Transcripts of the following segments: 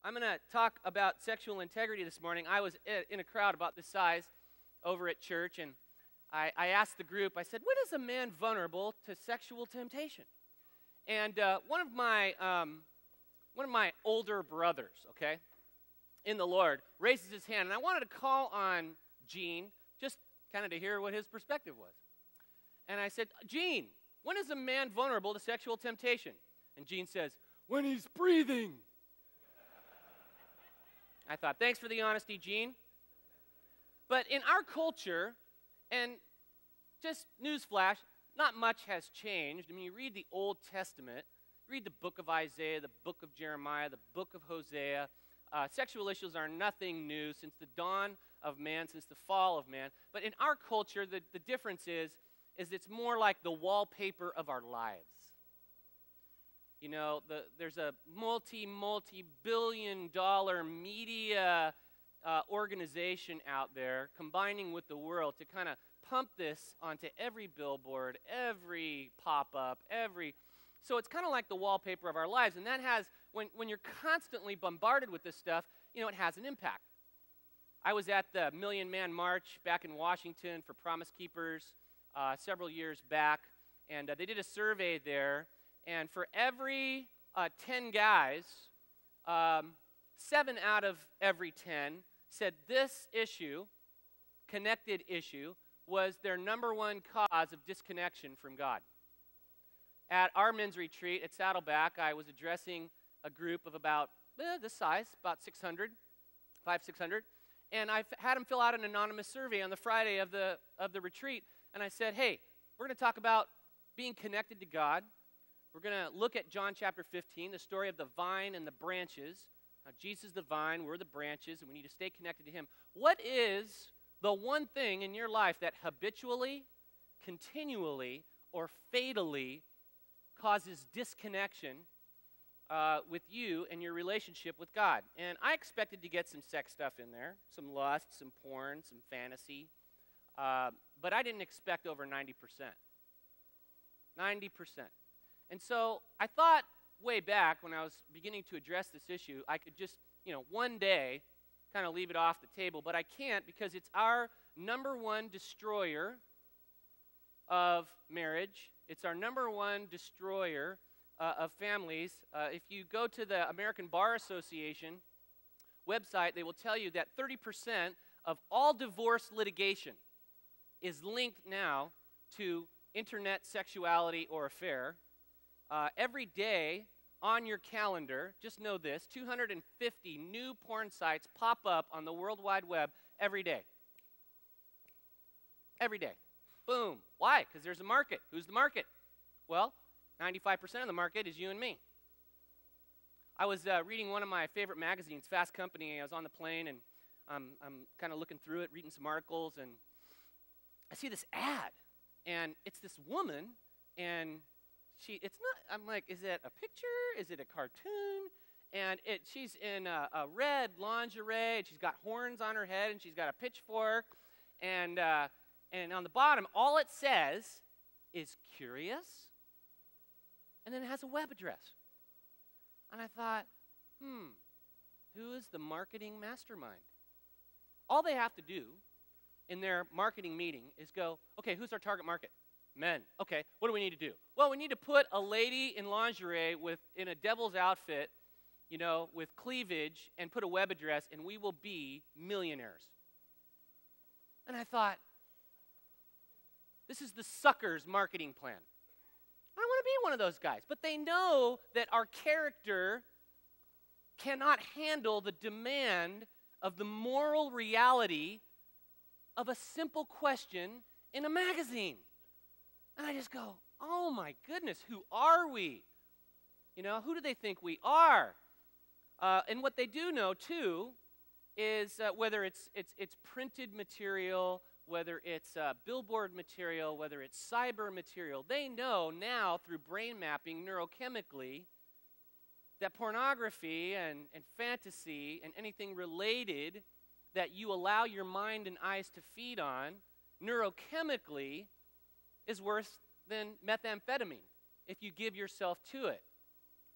I'm going to talk about sexual integrity this morning. I was in a crowd about this size over at church, and I asked the group, I said, when is a man vulnerable to sexual temptation? And one of my older brothers, okay, in the Lord, raises his hand, and I wanted to call on Gene just kind of to hear what his perspective was. And I said, Gene, when is a man vulnerable to sexual temptation? And Gene says, when he's breathing. I thought, thanks for the honesty, Gene. But in our culture, and just newsflash, not much has changed. I mean, you read the Old Testament, read the book of Isaiah, the book of Jeremiah, the book of Hosea. Sexual issues are nothing new since the dawn of man, since the fall of man. But in our culture, the difference is it's more like the wallpaper of our lives. You know, there's a multi-billion-dollar media organization out there combining with the world to kind of pump this onto every billboard, every pop-up, so it's kind of like the wallpaper of our lives, and that has, when you're constantly bombarded with this stuff, you know, it has an impact. I was at the Million Man March back in Washington for Promise Keepers several years back, and they did a survey there, and for every 10 guys, 7 out of every 10 said this issue, connected issue, was their number one cause of disconnection from God. At our men's retreat at Saddleback, I was addressing a group of about this size, about 600, 600, and I had them fill out an anonymous survey on the Friday of the retreat, and I said, hey, we're going to talk about being connected to God. We're going to look at John chapter 15, the story of the vine and the branches. Jesus is the vine, we're the branches, and we need to stay connected to him. What is the one thing in your life that habitually, continually, or fatally causes disconnection with you and your relationship with God? And I expected to get some sex stuff in there, some lust, some porn, some fantasy, but I didn't expect over 90%. 90%. And so I thought way back when I was beginning to address this issue, I could just, one day kind of leave it off the table, but I can't because it's our number one destroyer of marriage. It's our number one destroyer of families. If you go to the American Bar Association website, they will tell you that 30% of all divorce litigation is linked now to internet sexuality or affair. Every day on your calendar, just know this, 250 new porn sites pop up on the World Wide Web every day. Every day. Boom. Why? Because there's a market. Who's the market? Well, 95% of the market is you and me. I was reading one of my favorite magazines, Fast Company. I was on the plane, and I'm kind of looking through it, reading some articles, and I see this ad, and it's this woman, and I'm like, is it a picture? Is it a cartoon? And she's in a red lingerie, and she's got horns on her head, and she's got a pitchfork, and on the bottom, all it says is curious, and then it has a web address. And I thought, who is the marketing mastermind? All they have to do in their marketing meeting is go, okay, who's our target market? Men. Okay, what do we need to do? Well, we need to put a lady in lingerie in a devil's outfit, with cleavage, and put a web address, and we will be millionaires. And I thought, this is the sucker's marketing plan. I don't want to be one of those guys. But they know that our character cannot handle the demand of the moral reality of a simple question in a magazine. And I just go, oh my goodness, who are we? Who do they think we are? And what they do know, too, is whether it's printed material, whether it's billboard material, whether it's cyber material, they know now through brain mapping neurochemically that pornography and fantasy and anything related that you allow your mind and eyes to feed on neurochemically is worse than methamphetamine if you give yourself to it.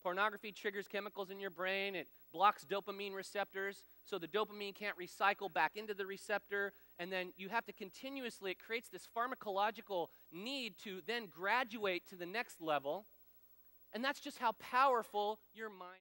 Pornography triggers chemicals in your brain. It blocks dopamine receptors, so the dopamine can't recycle back into the receptor, and then you have to continuously, it creates this pharmacological need to then graduate to the next level, and that's just how powerful your mind